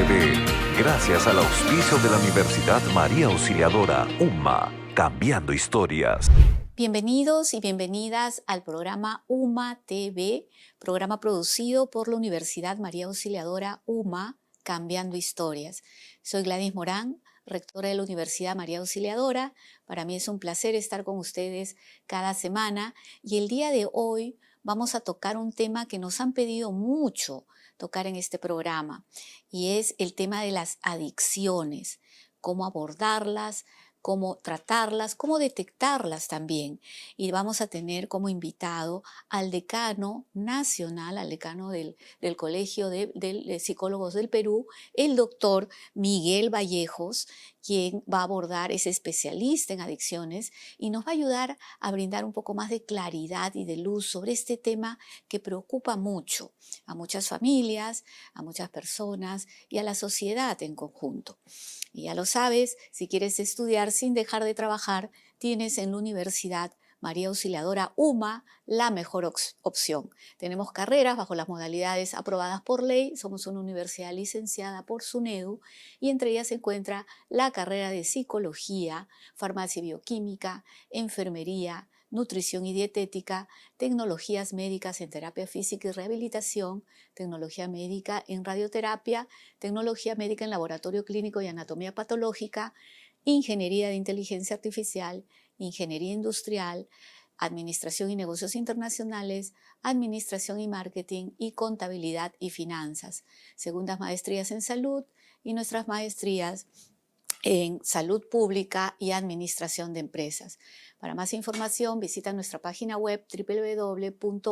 TV, gracias al auspicio de la Universidad María Auxiliadora, UMA, cambiando historias. Bienvenidos y bienvenidas al programa UMA TV, programa producido por la Universidad María Auxiliadora UMA, Cambiando Historias. Soy Gladys Morán, rectora de la Universidad María Auxiliadora. Para mí es un placer estar con ustedes cada semana y el día de hoy vamos a tocar un tema que nos han pedido mucho tocar en este programa y es el tema de las adicciones, cómo abordarlas, cómo tratarlas, cómo detectarlas también. Y vamos a tener como invitado al decano nacional, al decano del Colegio de Psicólogos del Perú, el doctor Miguel Vallejos, quien va a abordar, es especialista en adicciones y nos va a ayudar a brindar un poco más de claridad y de luz sobre este tema que preocupa mucho a muchas familias, a muchas personas y a la sociedad en conjunto. Y ya lo sabes, si quieres estudiar sin dejar de trabajar, tienes en la Universidad María Auxiliadora UMA la mejor opción. Tenemos carreras bajo las modalidades aprobadas por ley, somos una universidad licenciada por SUNEDU y entre ellas se encuentra la carrera de Psicología, Farmacia y Bioquímica, Enfermería, Nutrición y Dietética, Tecnologías Médicas en Terapia Física y Rehabilitación, Tecnología Médica en Radioterapia, Tecnología Médica en Laboratorio Clínico y Anatomía Patológica, Ingeniería de Inteligencia Artificial, Ingeniería Industrial, Administración y Negocios Internacionales, Administración y Marketing y Contabilidad y Finanzas. Segundas maestrías en Salud y nuestras maestrías en Salud Pública y Administración de Empresas. Para más información visita nuestra página web www.uma.edu.pe.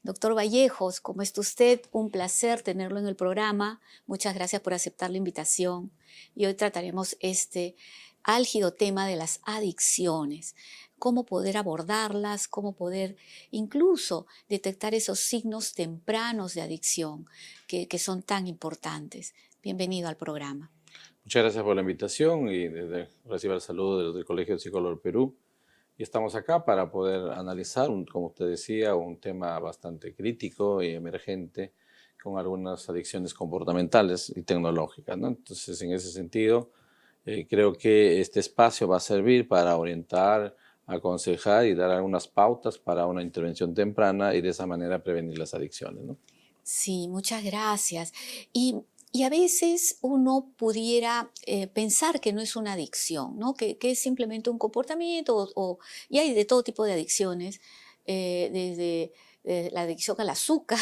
Doctor Vallejos, ¿cómo está usted? Un placer tenerlo en el programa. Muchas gracias por aceptar la invitación. Y hoy trataremos este álgido tema de las adicciones. Cómo poder abordarlas, cómo poder incluso detectar esos signos tempranos de adicción que son tan importantes. Bienvenido al programa. Muchas gracias por la invitación y recibo el saludo desde el Colegio de Psicólogos del Perú. Y estamos acá para poder analizar, como usted decía, un tema bastante crítico y emergente con algunas adicciones comportamentales y tecnológicas, ¿no? Entonces, en ese sentido, creo que este espacio va a servir para orientar, aconsejar y dar algunas pautas para una intervención temprana y de esa manera prevenir las adicciones, ¿no? Sí, muchas gracias. Y a veces uno pudiera pensar que no es una adicción, ¿no? Que es simplemente un comportamiento y hay de todo tipo de adicciones, desde la adicción al azúcar,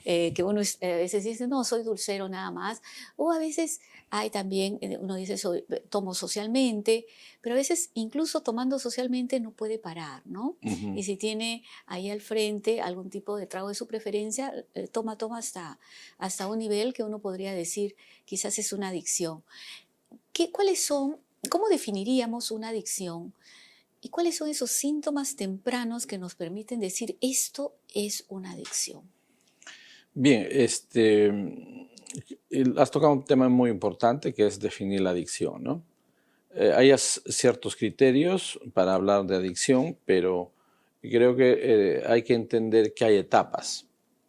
que uno a veces dice, no, soy dulcero nada más, o a veces hay también, uno dice, tomo socialmente, pero a veces incluso tomando socialmente no puede parar, ¿no? Y si tiene ahí al frente algún tipo de trago de su preferencia, toma hasta un nivel que uno podría decir quizás es una adicción. ¿Cómo definiríamos una adicción? ¿Y cuáles son esos síntomas tempranos que nos permiten decir esto es una adicción? Bien, has tocado un tema muy importante que es definir la adicción, ¿no? Hay ciertos criterios para hablar de adicción, pero creo que hay que entender que hay etapas,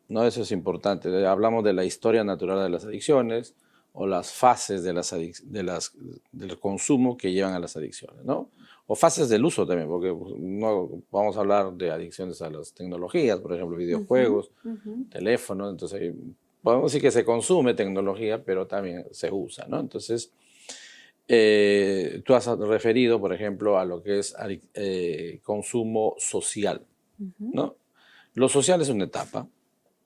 ¿no? Eso es importante. Hablamos de la historia natural de las adicciones o las fases del consumo que llevan a las adicciones, ¿no? O fases del uso también, porque no vamos a hablar de adicciones a las tecnologías, por ejemplo, videojuegos, teléfonos. Entonces, podemos decir que se consume tecnología, pero también se usa, ¿no? Entonces, tú has referido, por ejemplo, a lo que es consumo social, ¿no? Lo social es una etapa,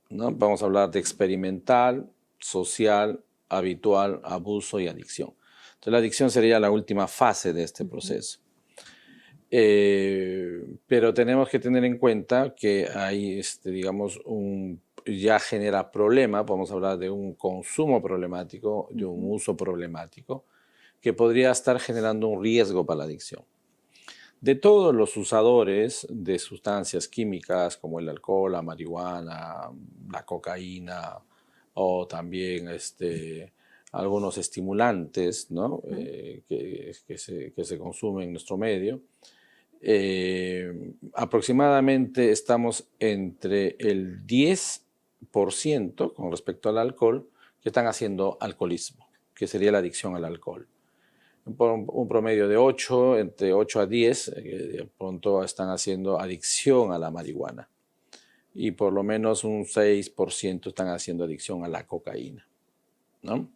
¿no? Vamos a hablar de experimental, social, habitual, abuso y adicción. Entonces, la adicción sería la última fase de este proceso. Pero tenemos que tener en cuenta que hay, digamos, ya genera problema, podemos hablar de un consumo problemático, de un uso problemático, que podría estar generando un riesgo para la adicción. De todos los usadores de sustancias químicas como el alcohol, la marihuana, la cocaína o también algunos estimulantes, ¿no? que se consumen en nuestro medio, aproximadamente estamos entre el 10 con respecto al alcohol que están haciendo alcoholismo, que sería la adicción al alcohol. Un promedio de 8, entre 8 a 10, de pronto están haciendo adicción a la marihuana. Y por lo menos un 6% están haciendo adicción a la cocaína, ¿no?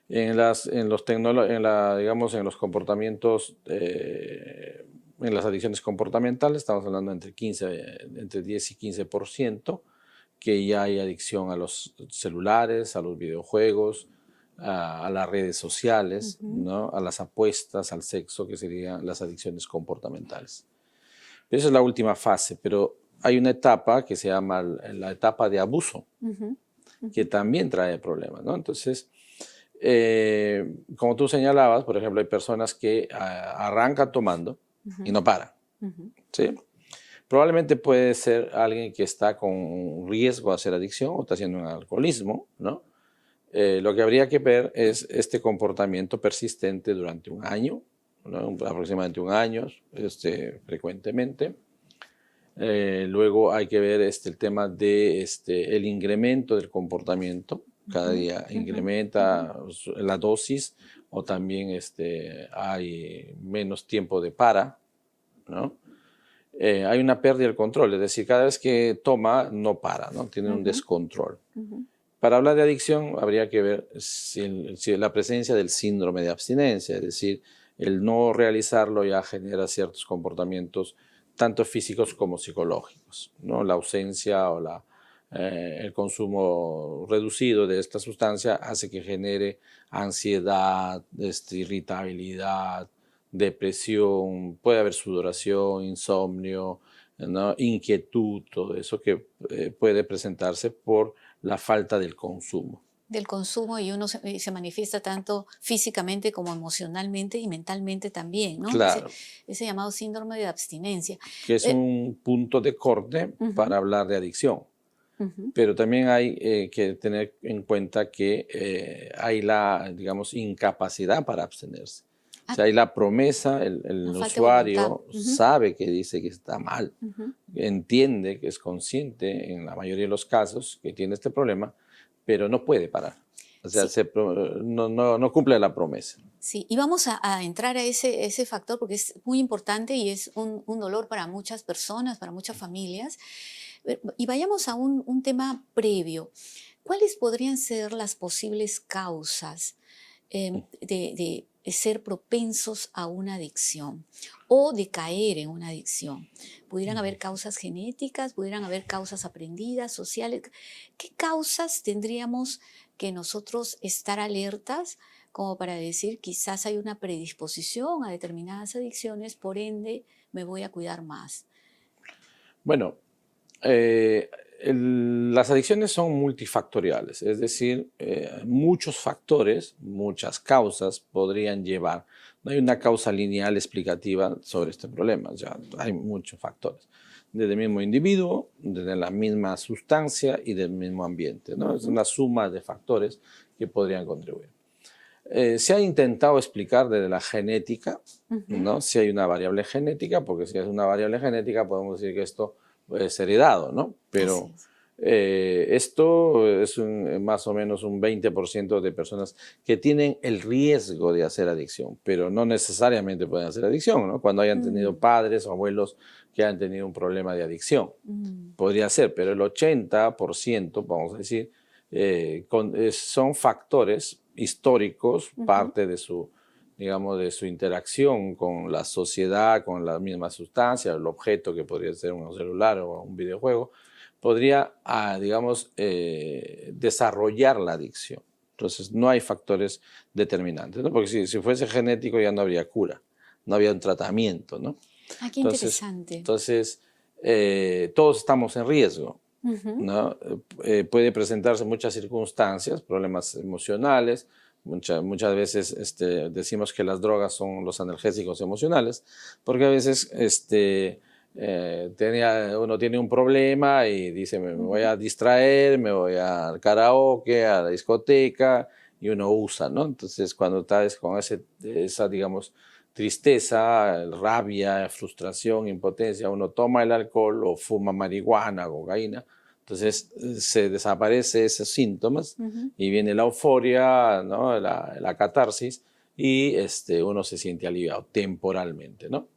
Digamos, en los comportamientos, en las adicciones comportamentales, estamos hablando entre 10 y 15%, que ya hay adicción a los celulares, a los videojuegos, a las redes sociales, ¿no? A las apuestas, al sexo, que serían las adicciones comportamentales. Esa es la última fase, pero hay una etapa que se llama la etapa de abuso, que también trae problemas, ¿no? Entonces, como tú señalabas, por ejemplo, hay personas que arrancan tomando y no paran, ¿sí? Probablemente puede ser alguien que está con riesgo a hacer adicción o está haciendo un alcoholismo, ¿no? Lo que habría que ver es este comportamiento persistente durante un año, ¿no? Aproximadamente un año, frecuentemente. Luego hay que ver el tema de el incremento del comportamiento. Cada día incrementa la dosis o también hay menos tiempo de para, ¿no? Hay una pérdida del control, es decir, cada vez que toma no para, ¿no? Tiene un descontrol. Para hablar de adicción habría que ver si la presencia del síndrome de abstinencia, es decir, el no realizarlo ya genera ciertos comportamientos tanto físicos como psicológicos, ¿no? La ausencia o el consumo reducido de esta sustancia hace que genere ansiedad, irritabilidad, depresión, puede haber sudoración, insomnio, ¿no? Inquietud, todo eso que puede presentarse por la falta del consumo. Del consumo, y uno se manifiesta tanto físicamente como emocionalmente y mentalmente también, ¿no? Claro. Ese llamado síndrome de abstinencia. Que es un punto de corte para hablar de adicción. Pero también hay que tener en cuenta que hay la, digamos, incapacidad para abstenerse. O sea, hay la promesa, el usuario sabe que dice que está mal, entiende que es consciente en la mayoría de los casos que tiene este problema, pero no puede parar. O sea, sí, no cumple la promesa. Sí, y vamos a entrar a ese factor porque es muy importante y es un dolor para muchas personas, para muchas familias. Y vayamos a un tema previo. ¿Cuáles podrían ser las posibles causas de ser propensos a una adicción o de caer en una adicción? ¿Pudieran haber causas genéticas? ¿Pudieran haber causas aprendidas, sociales? ¿Qué causas tendríamos que nosotros estar alertas como para decir quizás hay una predisposición a determinadas adicciones, por ende me voy a cuidar más? Bueno, las adicciones son multifactoriales, es decir, muchos factores, muchas causas podrían llevar. No hay una causa lineal explicativa sobre este problema, ya hay muchos factores, desde el mismo individuo, desde la misma sustancia y del mismo ambiente, ¿no? Es una suma de factores que podrían contribuir. Se ha intentado explicar desde la genética, ¿no? Si hay una variable genética, porque si es una variable genética podemos decir que esto puede ser heredado, ¿no? Pero esto es más o menos un 20% de personas que tienen el riesgo de hacer adicción, pero no necesariamente pueden hacer adicción, ¿no? Cuando hayan tenido padres o abuelos que han tenido un problema de adicción. Podría ser, pero el 80%, vamos a decir, son factores históricos, parte de su, digamos, de su interacción con la sociedad, con la misma sustancia, el objeto que podría ser un celular o un videojuego, podría, digamos, desarrollar la adicción. Entonces, no hay factores determinantes, ¿no? Porque si fuese genético ya no habría cura, no había un tratamiento, ¿no? Ah, qué interesante. Entonces, todos estamos en riesgo, ¿no? Puede presentarse muchas circunstancias, problemas emocionales. Muchas veces decimos que las drogas son los analgésicos emocionales, porque a veces uno tiene un problema y dice, me voy a distraer, me voy al karaoke, a la discoteca, y uno usa, ¿no? Entonces, cuando estás con esa, digamos, tristeza, rabia, frustración, impotencia, uno toma el alcohol o fuma marihuana, cocaína, Entonces se desaparece esos síntomas y viene la euforia, ¿no? La catarsis y uno se siente aliviado temporalmente, ¿no?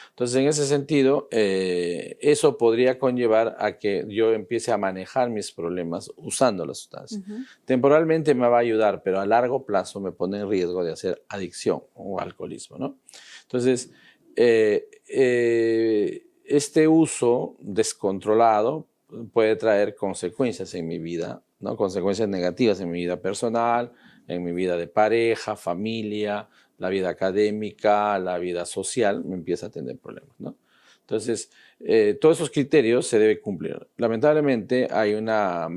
Entonces, en ese sentido, eso podría conllevar a que yo empiece a manejar mis problemas usando la sustancia. Temporalmente me va a ayudar, pero a largo plazo me pone en riesgo de hacer adicción o alcoholismo, ¿no? Entonces, este uso descontrolado puede traer consecuencias en mi vida, ¿no? Consecuencias negativas en mi vida personal, en mi vida de pareja, familia, la vida académica, la vida social, me empieza a tener problemas, ¿no? Entonces, todos esos criterios se deben cumplir. Lamentablemente, hay una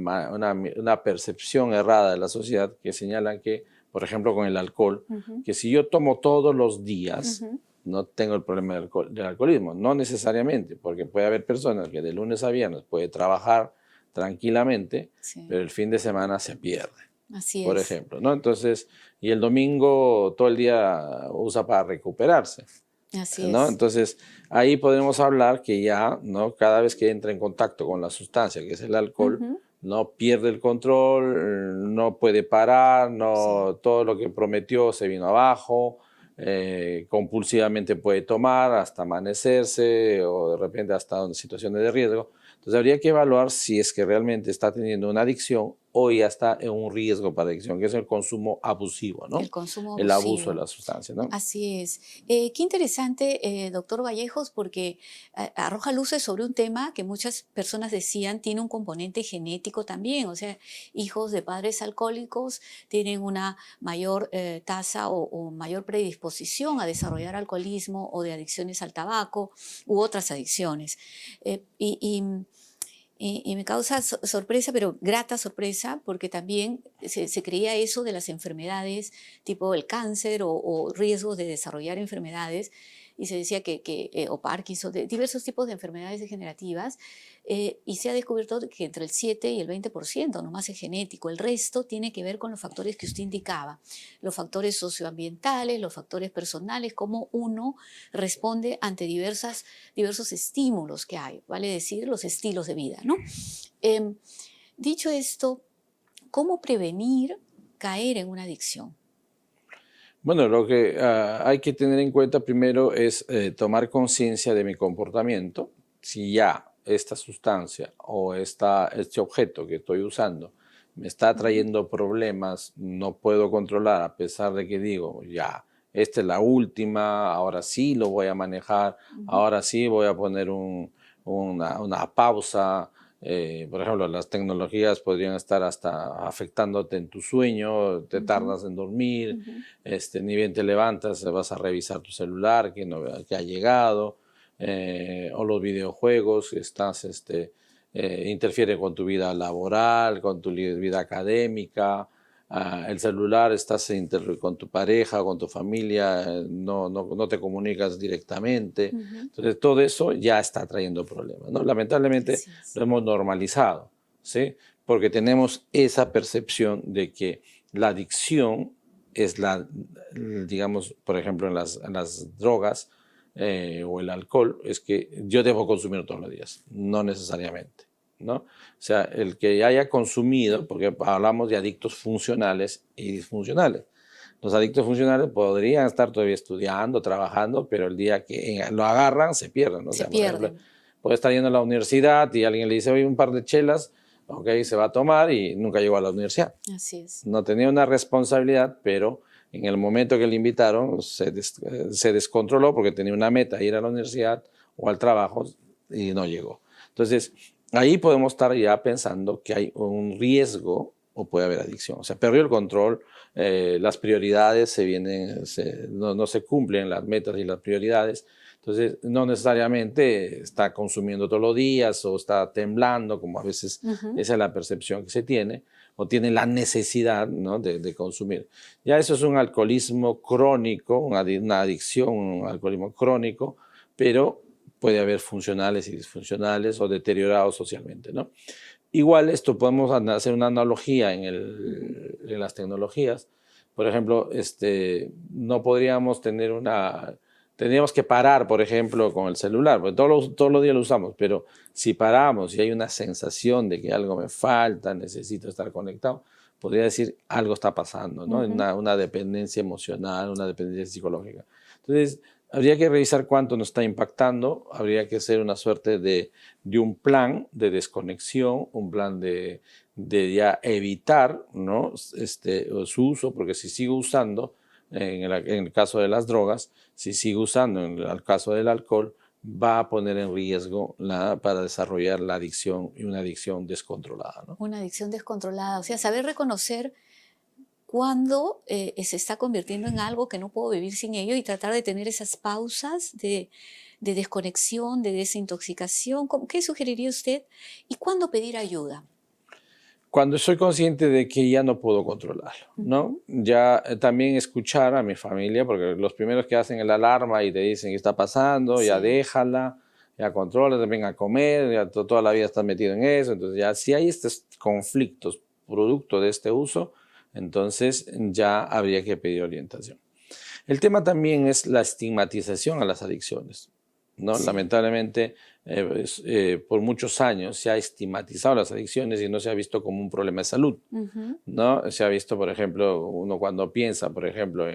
percepción errada de la sociedad que señala que, por ejemplo, con el alcohol, que si yo tomo todos los días, no tengo el problema del alcoholismo. No necesariamente, porque puede haber personas que de lunes a viernes puede trabajar tranquilamente, pero el fin de semana se pierde. Así por es. ejemplo, ¿no? Entonces, y el domingo todo el día usa para recuperarse, Así ¿no? es. Entonces, ahí podemos hablar que ya, ¿no? Cada vez que entra en contacto con la sustancia, que es el alcohol, no pierde el control, no puede parar, no, todo lo que prometió se vino abajo, compulsivamente puede tomar hasta amanecerse o de repente hasta en situaciones de riesgo. Entonces habría que evaluar si es que realmente está teniendo una adicción o ya está en un riesgo para adicción, que es el consumo abusivo, ¿no? El consumo El abuso de abusivo. la sustancia, ¿no? Así es. Qué interesante, doctor Vallejos, porque arroja luces sobre un tema que muchas personas decían tiene un componente genético también. O sea, hijos de padres alcohólicos tienen una mayor tasa o mayor predisposición a desarrollar alcoholismo o de adicciones al tabaco u otras adicciones. Y me causa sorpresa, pero grata sorpresa, porque también se creía eso de las enfermedades tipo el cáncer o riesgos de desarrollar enfermedades, y se decía o Parkinson, de diversos tipos de enfermedades degenerativas, y se ha descubierto que entre el 7 y el 20% nomás es genético, el resto tiene que ver con los factores que usted indicaba, los factores socioambientales, los factores personales, cómo uno responde ante diversos estímulos que hay, vale decir, los estilos de vida, ¿no? Dicho esto, ¿cómo prevenir caer en una adicción? Bueno, lo que hay que tener en cuenta primero es tomar conciencia de mi comportamiento. Si ya esta sustancia o este objeto que estoy usando me está trayendo problemas, no puedo controlar, a pesar de que digo, ya, esta es la última, ahora sí lo voy a manejar, ahora sí voy a poner una pausa. Por ejemplo, las tecnologías podrían estar hasta afectándote en tu sueño, te tardas en dormir, ni bien te levantas, vas a revisar tu celular, que ha llegado, o los videojuegos, interfieren con tu vida laboral, con tu vida académica, el celular, con tu pareja, con tu familia, no te comunicas directamente. Entonces, todo eso ya está trayendo problemas, ¿no? Lamentablemente lo hemos normalizado, ¿sí? Porque tenemos esa percepción de que la adicción es digamos, por ejemplo, en las drogas o el alcohol, es que yo debo consumir todos los días, no necesariamente, ¿no? O sea, el que haya consumido, porque hablamos de adictos funcionales y disfuncionales. Los adictos funcionales podrían estar todavía estudiando, trabajando, pero el día que lo agarran, se pierden, ¿no? O sea, por ejemplo, puede estar yendo a la universidad y alguien le dice, oye, un par de chelas, ok, se va a tomar y nunca llegó a la universidad. Así es. No tenía una responsabilidad, pero en el momento que le invitaron se descontroló porque tenía una meta, ir a la universidad o al trabajo, y no llegó. Entonces, ahí podemos estar ya pensando que hay un riesgo o puede haber adicción. O sea, perdió el control, las prioridades no se cumplen las metas y las prioridades. Entonces, no necesariamente está consumiendo todos los días o está temblando, como a veces esa es la percepción que se tiene, o tiene la necesidad, ¿no? de consumir. Ya eso es un alcoholismo crónico, una adicción, un alcoholismo crónico, pero puede haber funcionales y disfuncionales o deteriorados socialmente, ¿no? Igual esto podemos hacer una analogía en las tecnologías. Por ejemplo, no podríamos tener tendríamos que parar, por ejemplo, con el celular, porque todos los días lo usamos, pero si paramos y hay una sensación de que algo me falta, necesito estar conectado, podría decir algo está pasando, ¿no? Una dependencia emocional, una dependencia psicológica. Entonces, habría que revisar cuánto nos está impactando, habría que hacer una suerte de un plan de desconexión, un plan de ya evitar, ¿no? Su uso, porque si sigo usando, en el caso de las drogas, si sigo usando en el caso del alcohol, va a poner en riesgo para desarrollar la adicción y una adicción descontrolada, ¿no? Una adicción descontrolada, o sea, saber reconocer cuando se está convirtiendo en algo que no puedo vivir sin ello y tratar de tener esas pausas de desconexión, de desintoxicación. ¿Qué sugeriría usted? ¿Y cuándo pedir ayuda? Cuando soy consciente de que ya no puedo controlarlo, ¿no? Ya también escuchar a mi familia, porque los primeros que hacen el alarma y te dicen qué está pasando, ya Sí. déjala, ya controla, ven a comer, ya toda la vida estás metido en eso. Entonces ya si hay estos conflictos producto de este uso, entonces ya habría que pedir orientación. El tema también es la estigmatización a las adicciones, ¿no? Sí. Lamentablemente, por muchos años se ha estigmatizado las adicciones y no se ha visto como un problema de salud, ¿no? Se ha visto, por ejemplo, uno cuando piensa, por ejemplo,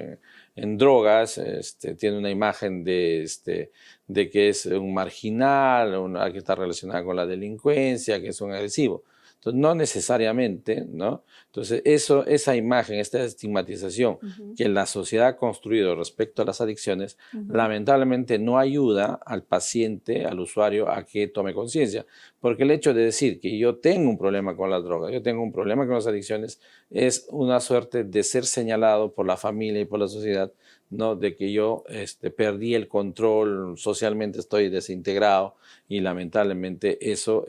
en drogas, tiene una imagen de que es un marginal, que está relacionada con la delincuencia, que es un agresivo. Entonces, no necesariamente, ¿no? Entonces, esa imagen, esta estigmatización que la sociedad ha construido respecto a las adicciones, lamentablemente no ayuda al paciente, al usuario, a que tome conciencia. Porque el hecho de decir que yo tengo un problema con las drogas, yo tengo un problema con las adicciones, es una suerte de ser señalado por la familia y por la sociedad, ¿no? De que yo perdí el control, socialmente estoy desintegrado y lamentablemente eso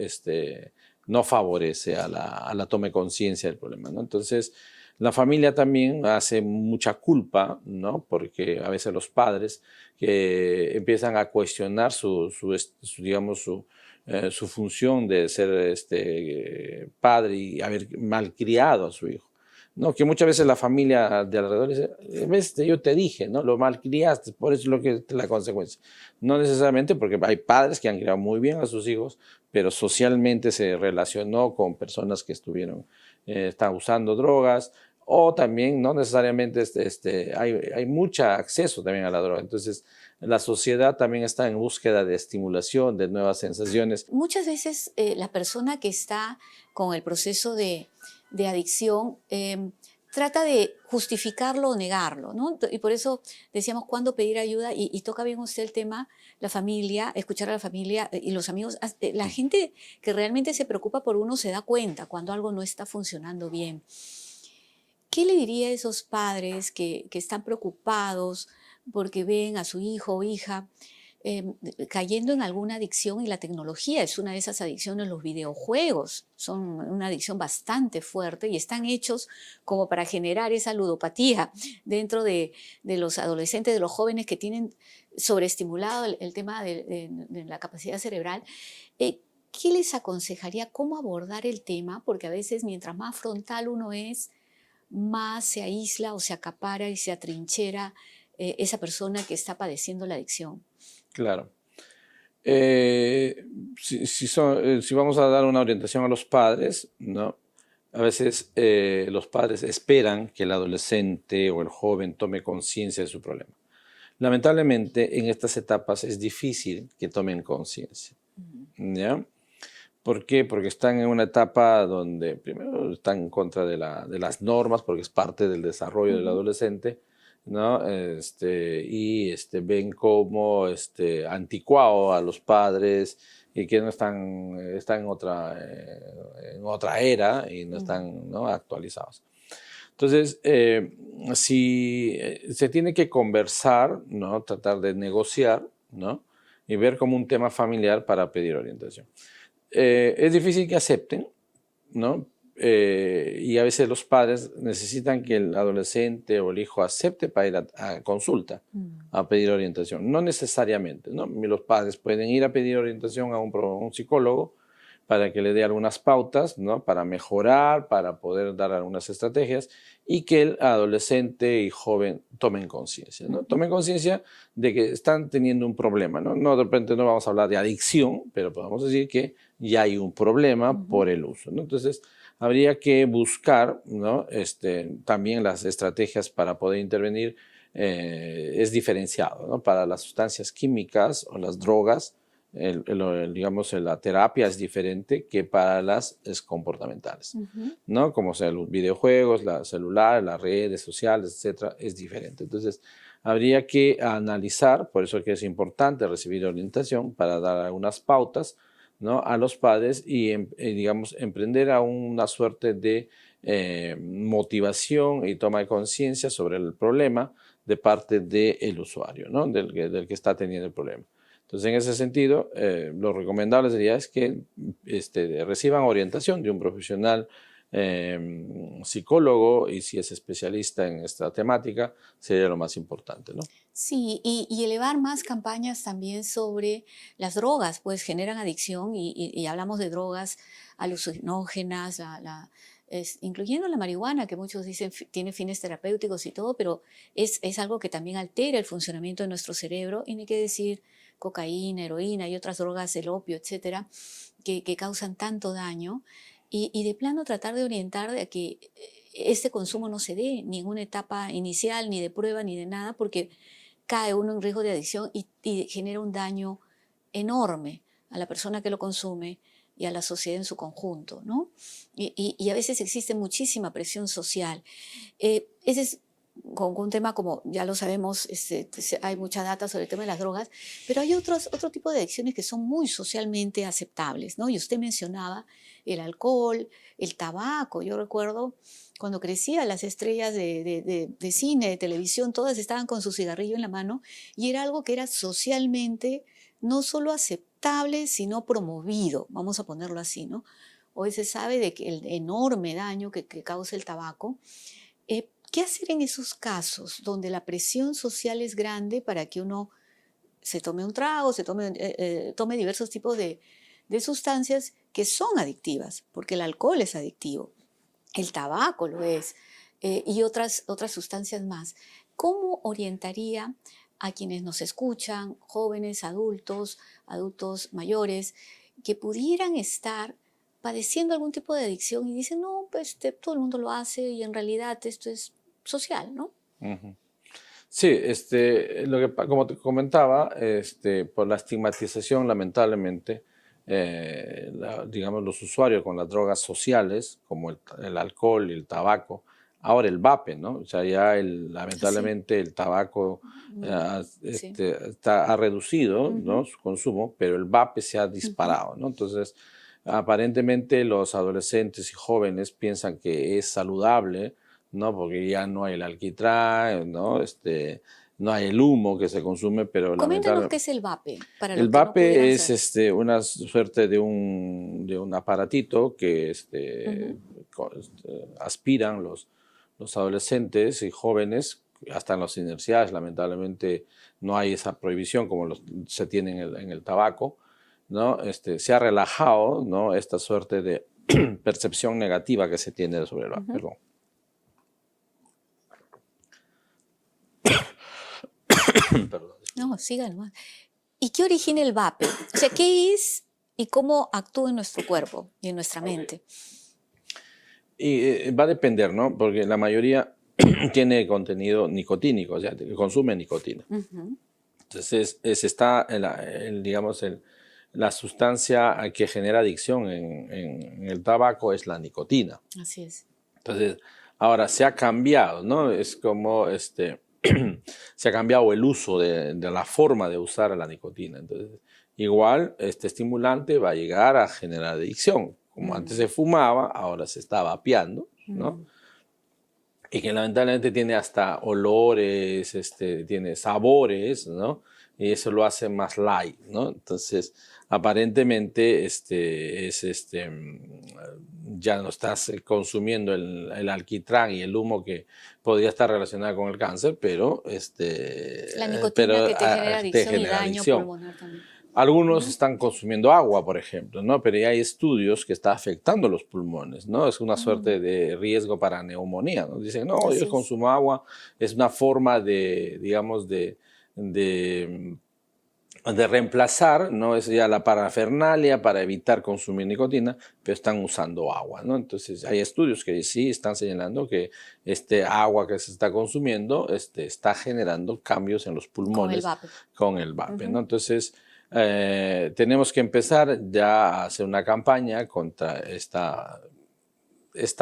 no favorece a la toma de conciencia del problema, ¿no? Entonces, la familia también hace mucha culpa, ¿no? Porque a veces los padres que empiezan a cuestionar digamos, su función de ser padre y haber malcriado a su hijo, ¿no? Que muchas veces la familia de alrededor dice, ves, yo te dije, ¿no? Lo malcriaste, por eso es lo que es la consecuencia. No necesariamente, porque hay padres que han criado muy bien a sus hijos, pero socialmente se relacionó con personas que están usando drogas, o también no necesariamente hay mucho acceso también a la droga. Entonces, la sociedad también está en búsqueda de estimulación, de nuevas sensaciones. Muchas veces la persona que está con el proceso de adicción trata de justificarlo o negarlo, ¿no? Y por eso decíamos cuándo pedir ayuda y toca bien usted el tema, la familia, escuchar a la familia y los amigos. La gente que realmente se preocupa por uno se da cuenta cuando algo no está funcionando bien. ¿Qué le diría a esos padres que están preocupados porque ven a su hijo o hija cayendo en alguna adicción? Y la tecnología es una de esas adicciones, los videojuegos son una adicción bastante fuerte y están hechos como para generar esa ludopatía dentro de los adolescentes, de los jóvenes que tienen sobreestimulado el tema de la capacidad cerebral. ¿Qué les aconsejaría? ¿Cómo abordar el tema? Porque a veces mientras más frontal uno es, más se aísla o se acapara y se atrinchera esa persona que está padeciendo la adicción. Claro. Si vamos a dar una orientación a los padres, ¿no? A veces los padres esperan que el adolescente o el joven tome conciencia de su problema. Lamentablemente, en estas etapas es difícil que tomen conciencia, ¿ya? ¿Por qué? Porque están en una etapa donde primero están en contra de las normas, porque es parte del desarrollo del adolescente, ¿no? Ven como anticuado a los padres y que no están en otra era y no están, ¿no?, actualizados. Entonces, si se tiene que conversar, ¿no?, tratar de negociar, ¿no?, y ver como un tema familiar para pedir orientación. Es difícil que acepten, ¿no? Y a veces los padres necesitan que el adolescente o el hijo acepte para ir a consulta, a pedir orientación. No necesariamente, ¿no? Los padres pueden ir a pedir orientación a un psicólogo, para que le dé algunas pautas, ¿no? Para mejorar, para poder dar algunas estrategias y que el adolescente y joven tomen conciencia, ¿no? Tomen conciencia de que están teniendo un problema, ¿no? No, de repente no vamos a hablar de adicción, pero podemos decir que ya hay un problema por el uso, ¿no? Entonces, habría que buscar, ¿no? También las estrategias para poder intervenir es diferenciado, ¿no? Para las sustancias químicas o las drogas, digamos, la terapia es diferente que para las comportamentales, ¿no? Como sea los videojuegos, la celular, las redes sociales, etcétera, es diferente. Entonces, habría que analizar, por eso que es importante recibir orientación para dar algunas pautas, ¿no? A los padres y, digamos, emprender a una suerte de motivación y toma de conciencia sobre el problema de parte del usuario, ¿no? Del que está teniendo el problema. Entonces, en ese sentido, lo recomendable sería es que reciban orientación de un profesional psicólogo y si es especialista en esta temática, sería lo más importante, ¿no? Sí, y elevar más campañas también sobre las drogas, pues generan adicción y hablamos de drogas alucinógenas, incluyendo la marihuana, que muchos dicen tiene fines terapéuticos y todo, pero es algo que también altera el funcionamiento de nuestro cerebro, y ni qué decir cocaína, heroína y otras drogas, el opio, etcétera, que causan tanto daño, y de plano tratar de orientar a que este consumo no se dé ni en una etapa inicial, ni de prueba, ni de nada, porque cae uno en riesgo de adicción y genera un daño enorme a la persona que lo consume y a la sociedad en su conjunto, ¿no? Y a veces existe muchísima presión social. Ese es con un tema, como ya lo sabemos, hay mucha data sobre el tema de las drogas, pero hay otro tipo de adicciones que son muy socialmente aceptables, ¿no? Y usted mencionaba el alcohol, el tabaco. Yo recuerdo cuando crecía, las estrellas de cine, de televisión, todas estaban con su cigarrillo en la mano, y era algo que era socialmente no solo aceptable, sino promovido, vamos a ponerlo así, ¿no? Hoy se sabe de que el enorme daño que causa el tabaco. ¿Qué hacer en esos casos donde la presión social es grande para que uno se tome un trago, tome diversos tipos de sustancias que son adictivas? Porque el alcohol es adictivo, el tabaco lo es, y otras sustancias más. ¿Cómo orientaría a quienes nos escuchan, jóvenes, adultos mayores, que pudieran estar padeciendo algún tipo de adicción y dicen, no, pues todo el mundo lo hace y en realidad esto es social, ¿no? Sí, como te comentaba, por la estigmatización, lamentablemente, digamos, los usuarios con las drogas sociales, como el alcohol y el tabaco, ahora el vape, ¿no? O sea, ya lamentablemente el tabaco Sí. ha reducido, ¿no? Su consumo, pero el vape se ha disparado, ¿no? Entonces, aparentemente los adolescentes y jóvenes piensan que es saludable, ¿no? Porque ya no hay el alquitrán, ¿no? No hay el humo que se consume, pero Coméntanos lamentablemente... qué es el vape, para El los que no vape pudieran es saber. una suerte de un aparatito que aspiran los adolescentes y jóvenes, hasta en las universidades, lamentablemente no hay esa prohibición como se tiene en el tabaco, ¿no? Se ha relajado, ¿no? Esta suerte de percepción negativa que se tiene sobre el vape. Perdón. Perdón. No, siga nomás. ¿Y qué origina el vape? O sea, ¿qué es y cómo actúa en nuestro cuerpo y en nuestra mente? Y va a depender, ¿no? Porque la mayoría tiene contenido nicotínico, o sea, consume nicotina. Entonces, digamos, la sustancia que genera adicción en el tabaco es la nicotina. Así es. Entonces, ahora se ha cambiado, ¿no? Es como se ha cambiado el uso de la forma de usar la nicotina. Entonces, igual este estimulante va a llegar a generar adicción. Como antes se fumaba, ahora se está vapeando, ¿no? Y que lamentablemente tiene hasta olores, tiene sabores, ¿no? Y eso lo hace más light, ¿no? Entonces, aparentemente, ya no estás consumiendo el alquitrán y el humo que podría estar relacionado con el cáncer, pero La nicotina que te genera adicción y daño adicción. pulmonar también. Algunos están consumiendo agua, por ejemplo, ¿no? Pero ya hay estudios que está afectando los pulmones, ¿no? Es una suerte de riesgo para neumonía, ¿no? Dicen, no, Así yo es. consumo agua, es una forma de, digamos, de de reemplazar, ¿no? Es ya la parafernalia para evitar consumir nicotina, pero están usando agua, ¿no? Entonces hay estudios que sí están señalando que este agua que se está consumiendo está generando cambios en los Con el pulmones vape. con el vape, ¿no? Ujú. Entonces tenemos que empezar ya a hacer una campaña contra esta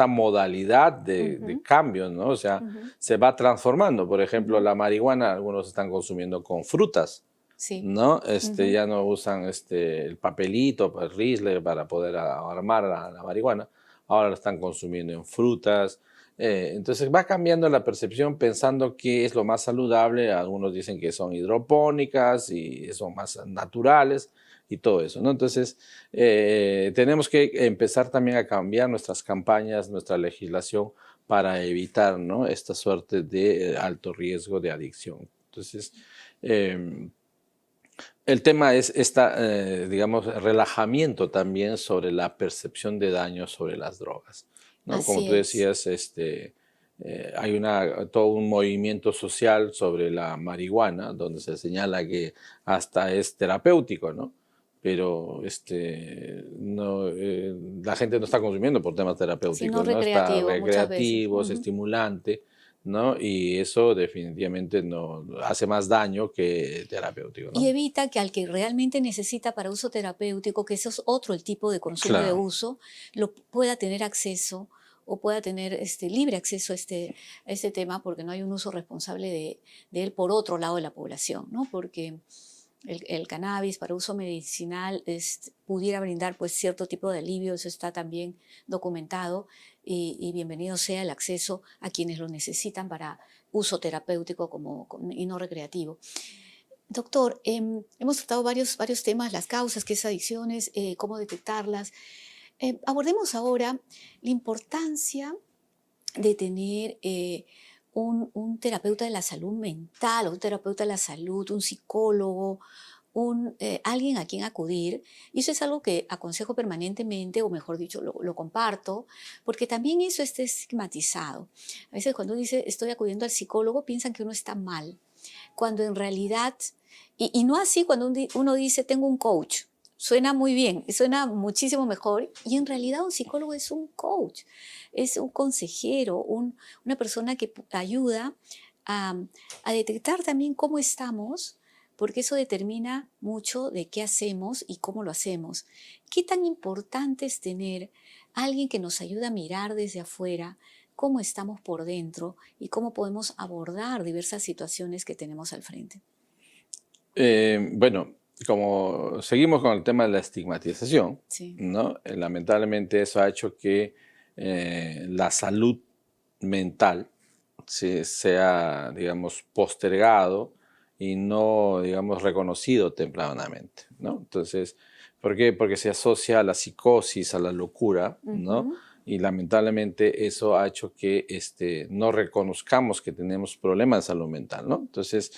modalidad de Ujú, cambio, ¿no? O sea, ujú, se va transformando. Por ejemplo, ujú. la marihuana, algunos están consumiendo con frutas, Sí. ¿no? Ujú. Ya no usan el papelito, el Riesler para poder armar la marihuana, ahora lo están consumiendo en frutas. Entonces va cambiando la percepción pensando que es lo más saludable. Algunos dicen que son hidropónicas y son más naturales y todo eso, ¿no? Entonces tenemos que empezar también a cambiar nuestras campañas, nuestra legislación para evitar, ¿no? Esta suerte de alto riesgo de adicción. Entonces, eh, el tema es digamos, relajamiento también sobre la percepción de daño sobre las drogas, ¿no? Como Así tú es. decías, hay todo un movimiento social sobre la marihuana, donde se señala que hasta es terapéutico, ¿no? Pero no, la gente no está consumiendo por temas Sino terapéuticos, ¿no? Está recreativo muchas veces. recreativo, es Ujú. estimulante, ¿no? Y eso definitivamente no hace más daño que terapéutico, Y ¿no? evita que al que realmente necesita para uso terapéutico, que eso es otro el tipo de consumo de Claro, uso, lo pueda tener acceso o pueda tener libre acceso a este tema porque no hay un uso responsable de él por otro lado de la población, ¿no? Porque el cannabis para uso medicinal pudiera brindar pues cierto tipo de alivio, eso está también documentado y bienvenido sea el acceso a quienes lo necesitan para uso terapéutico y no recreativo. Doctor, hemos tratado varios temas, las causas, qué es adicciones, cómo detectarlas. Abordemos ahora la importancia de tener un terapeuta de la salud mental, o un terapeuta de la salud, un psicólogo, alguien a quien acudir. Y eso es algo que aconsejo permanentemente, o mejor dicho, lo comparto, porque también eso está estigmatizado. A veces cuando uno dice estoy acudiendo al psicólogo, piensan que uno está mal, cuando en realidad, y no así cuando uno dice tengo un coach. Suena muy bien, suena muchísimo mejor y en realidad un psicólogo es un coach, es un consejero, una persona que ayuda a, a detectar también cómo estamos, porque eso determina mucho de qué hacemos y cómo lo hacemos. ¿Qué tan importante es tener alguien que nos ayude a mirar desde afuera cómo estamos por dentro y cómo podemos abordar diversas situaciones que tenemos al frente? Bueno, como seguimos con el tema de la estigmatización, Sí, ¿no? Lamentablemente eso ha hecho que la salud mental sea, digamos, postergado y no, digamos, reconocido tempranamente, ¿no? Entonces, ¿por qué? Porque se asocia a la psicosis, a la locura, ¿no? ujú, Y lamentablemente eso ha hecho que no reconozcamos que tenemos problemas de salud mental, ¿no? Entonces,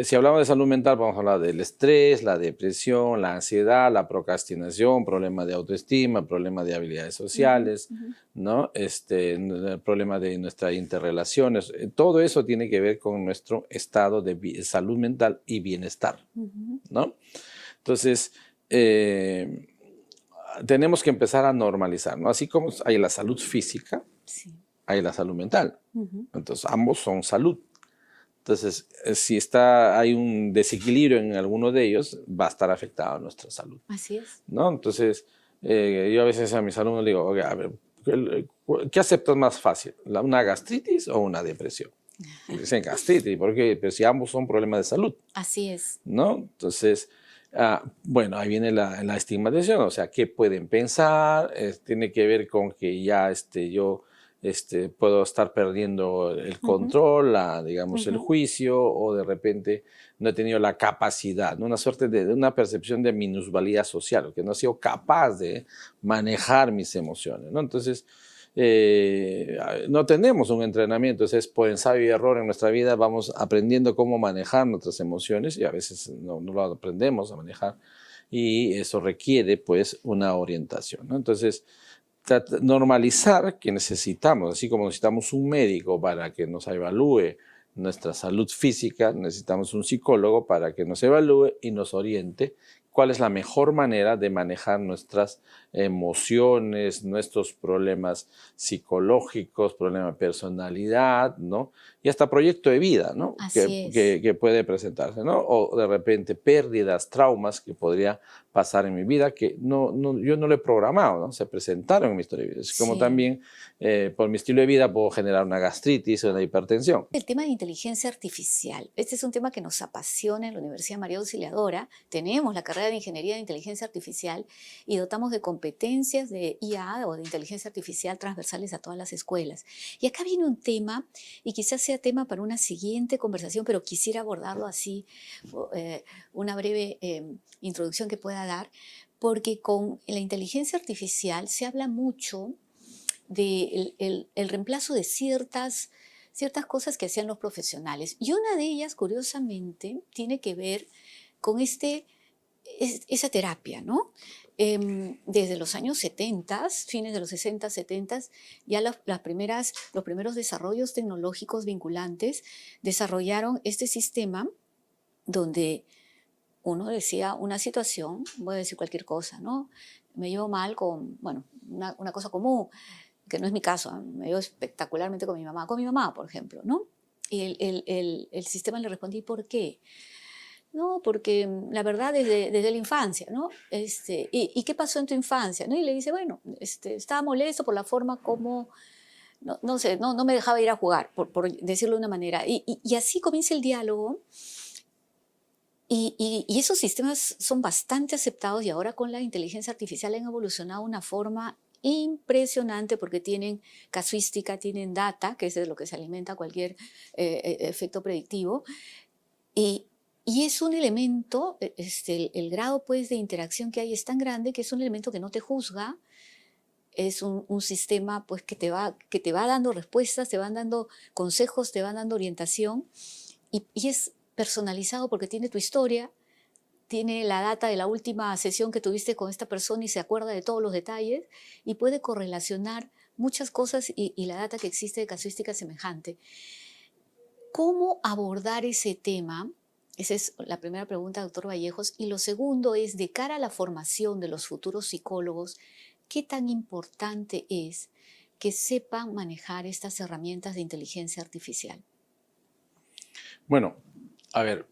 si hablamos de salud mental, vamos a hablar del estrés, la depresión, la ansiedad, la procrastinación, problemas de autoestima, problemas de habilidades ujú, sociales, ujú, ¿no? El problema de nuestras interrelaciones. Todo eso tiene que ver con nuestro estado de salud mental y bienestar, ujú. ¿no? Entonces, eh, tenemos que empezar a normalizar, ¿no? Así como hay la salud física, Sí, hay la salud mental. ujú, Entonces, ambos son salud. Entonces, si hay un desequilibrio en alguno de ellos, va a estar afectada nuestra salud, así es. ¿no? Entonces, yo a veces a mis alumnos les digo, "Oye, a ver, ¿qué aceptas más fácil? ¿Una gastritis o una depresión?" Dicen gastritis, ¿por qué? Pero si ambos son problemas de salud, Así es. ¿no? Entonces, bueno, ahí viene la estigmatización, o sea, ¿qué pueden pensar? Tiene que ver con que ya yo puedo estar perdiendo el Ujú, control, digamos, el ujú, juicio, o de repente no he tenido la capacidad, ¿no? Una suerte de una percepción de minusvalía social, que no he sido capaz de manejar mis emociones, ¿no? Entonces, no tenemos un entrenamiento, es por ensayo y error en nuestra vida, vamos aprendiendo cómo manejar nuestras emociones y a veces no lo aprendemos a manejar. y eso requiere pues una orientación, ¿no? Entonces, normalizar que necesitamos, así como necesitamos un médico para que nos evalúe nuestra salud física, necesitamos un psicólogo para que nos evalúe y nos oriente cuál es la mejor manera de manejar nuestras emociones, nuestros problemas psicológicos, problemas de personalidad, ¿no? Y hasta proyecto de vida, ¿no? Así es. Que puede presentarse, ¿no? O de repente pérdidas, traumas que podría pasar en mi vida que yo no lo he programado, ¿no? Se presentaron en mi historia de vida. Es como Sí. también por mi estilo de vida puedo generar una gastritis o una hipertensión. El tema de inteligencia artificial. Este es un tema que nos apasiona en la Universidad María Auxiliadora. Tenemos la carrera de Ingeniería de Inteligencia Artificial y dotamos de competencias de IA o de inteligencia artificial transversales a todas las escuelas. Y acá viene un tema, y quizás sea tema para una siguiente conversación, pero quisiera abordarlo así, una breve introducción que pueda dar, porque con la inteligencia artificial se habla mucho del el reemplazo de ciertas cosas que hacían los profesionales. Y una de ellas, curiosamente, tiene que ver con esa terapia, ¿no? Desde los años 70, fines de los 60, 70, ya los primeros desarrollos tecnológicos vinculantes desarrollaron este sistema donde uno decía una situación, voy a decir cualquier cosa, ¿no? Me llevo mal con, bueno, una cosa común, que no es mi caso, me llevo espectacularmente con mi mamá, por ejemplo, ¿no? Y el sistema le respondí, ¿por qué? No, porque la verdad desde la infancia, ¿no? ¿Y qué pasó en tu infancia? ¿No? Y le dice, bueno, estaba molesto por la forma como, no sé, no me dejaba ir a jugar, por decirlo de una manera. Y así comienza el diálogo. Y esos sistemas son bastante aceptados y ahora con la inteligencia artificial han evolucionado de una forma impresionante porque tienen casuística, tienen data, que es de lo que se alimenta cualquier efecto predictivo, y, y es un elemento, el grado pues de interacción que hay es tan grande que es un elemento que no te juzga, es un sistema pues que te va dando respuestas, te van dando consejos, te van dando orientación y es personalizado porque tiene tu historia, tiene la data de la última sesión que tuviste con esta persona y se acuerda de todos los detalles y puede correlacionar muchas cosas y la data que existe de casuística semejante. ¿Cómo abordar ese tema? Esa es la primera pregunta, doctor Vallejos. Y lo segundo es, de cara a la formación de los futuros psicólogos, ¿qué tan importante es que sepan manejar estas herramientas de inteligencia artificial? Bueno, a ver,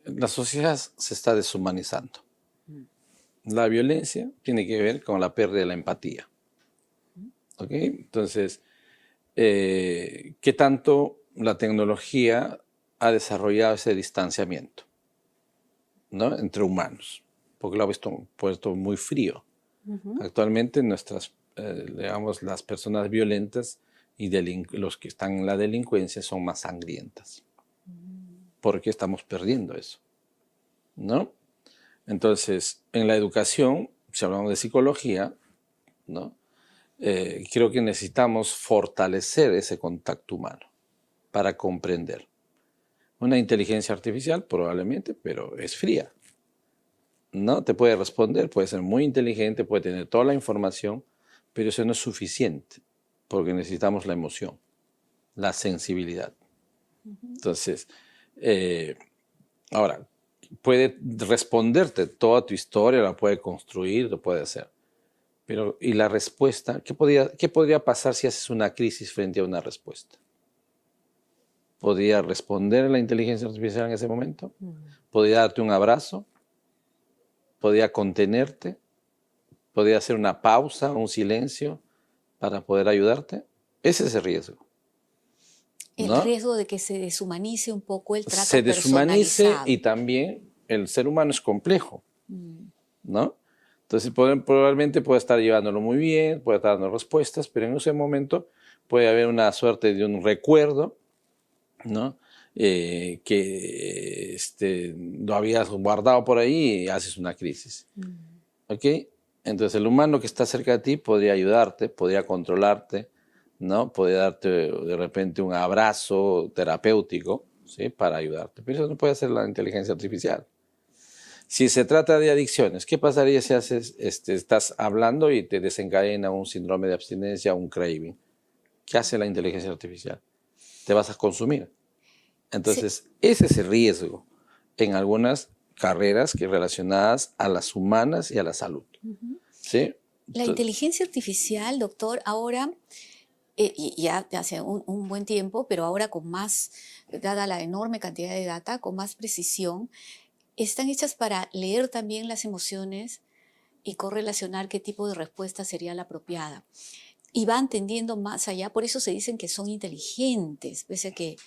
la sociedad se está deshumanizando. La violencia tiene que ver con la pérdida de la empatía. ¿Ok? Entonces, ¿qué tanto la tecnología ha desarrollado ese distanciamiento, ¿no? Entre humanos? Porque lo ha puesto muy frío. Actualmente digamos, las personas violentas y los que están en la delincuencia son más sangrientas. Porque estamos perdiendo eso, ¿no? Entonces, en la educación, si hablamos de psicología, ¿no? Creo que necesitamos fortalecer ese contacto humano para comprender. Una inteligencia artificial probablemente, pero es fría, ¿no? Te puede responder, puede ser muy inteligente, puede tener toda la información, pero eso no es suficiente, porque necesitamos la emoción, la sensibilidad. Entonces, ahora, puede responderte toda tu historia, la puede construir, lo puede hacer. Pero, ¿y la respuesta? ¿Qué podría pasar si haces una crisis frente a una respuesta? ¿Podría responder la inteligencia artificial en ese momento? ¿Podría darte un abrazo? ¿Podría contenerte? ¿Podría hacer una pausa, un silencio para poder ayudarte? Ese es el riesgo, El ¿no? riesgo de que se deshumanice un poco el trato Se deshumanice y personalizado. también el ser humano es complejo, ¿no? Entonces probablemente puede estar llevándolo muy bien, puede estar dando respuestas, pero en ese momento puede haber una suerte de un recuerdo, ¿no? Que lo habías guardado por ahí y haces una crisis. ¿Ok? Entonces el humano que está cerca de ti podría ayudarte, podría controlarte, ¿no? Podría darte de repente un abrazo terapéutico, ¿sí? Para ayudarte. Pero eso no puede hacer la inteligencia artificial. Si se trata de adicciones, ¿qué pasaría si estás hablando y te desencadena un síndrome de abstinencia o un craving? ¿Qué hace la inteligencia artificial? Te vas a consumir. Entonces, ese es el riesgo en algunas carreras relacionadas a las humanas y a la salud. ¿Sí? La inteligencia artificial, doctor, ahora, y ya hace un buen tiempo, pero ahora con más, dada la enorme cantidad de data, con más precisión, están hechas para leer también las emociones y correlacionar qué tipo de respuesta sería la apropiada. Y van tendiendo más allá, por eso se dicen que son inteligentes, pese a que